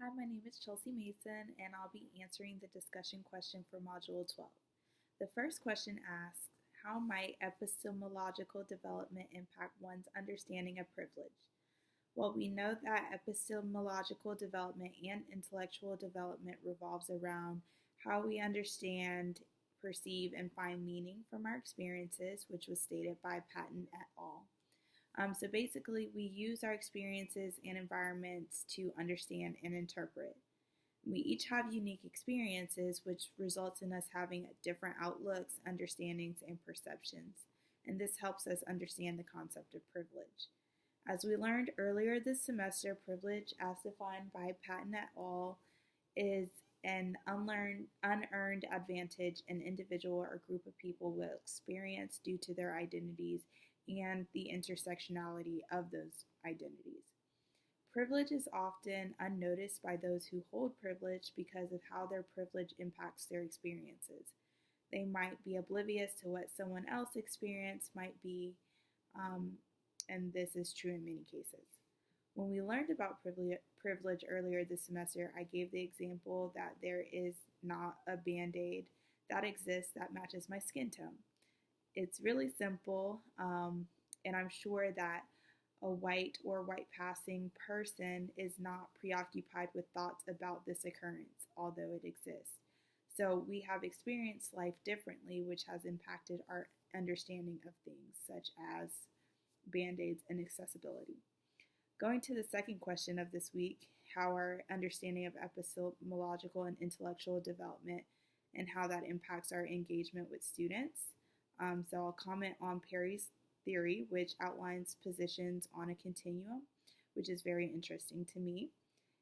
Hi, my name is Chelsea Mason, and I'll be answering the discussion question for Module 12. The first question asks, how might epistemological development impact one's understanding of privilege? Well, we know that epistemological development and intellectual development revolves around how we understand, perceive, and find meaning from our experiences, which was stated by Patton et al. So basically, we use our experiences and environments to understand and interpret. We each have unique experiences, which results in us having different outlooks, understandings, and perceptions. And this helps us understand the concept of privilege. As we learned earlier this semester, privilege, as defined by Patton et al., is an unearned advantage an individual or group of people will experience due to their identities and the intersectionality of those identities. Privilege is often unnoticed by those who hold privilege because of how their privilege impacts their experiences. They might be oblivious to what someone else experienced might be, and this is true in many cases. When we learned about privilege earlier this semester, I gave the example that there is not a Band-Aid that exists that matches my skin tone. It's really simple, and I'm sure that a white or white passing person is not preoccupied with thoughts about this occurrence, although it exists. So we have experienced life differently, which has impacted our understanding of things, such as Band-Aids and accessibility. Going to the second question of this week, how our understanding of epistemological and intellectual development and how that impacts our engagement with students. So I'll comment on Perry's theory, which outlines positions on a continuum, which is very interesting to me.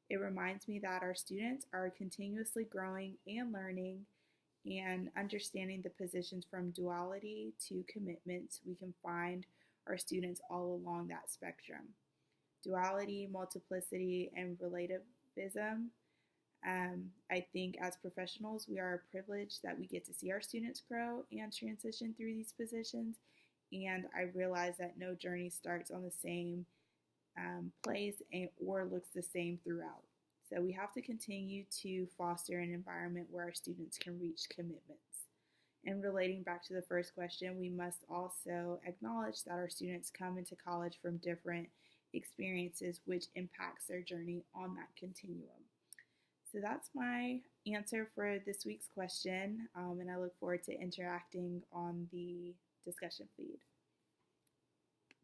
It reminds me that our students are continuously growing and learning and understanding the positions from duality to commitments. We can find our students all along that spectrum. Duality, multiplicity, and relativism. I think as professionals, we are privileged that we get to see our students grow and transition through these positions. And I realize that no journey starts on the same place or looks the same throughout. So we have to continue to foster an environment where our students can reach commitments. And relating back to the first question, we must also acknowledge that our students come into college from different experiences, which impacts their journey on that continuum. So that's my answer for this week's question, and I look forward to interacting on the discussion feed.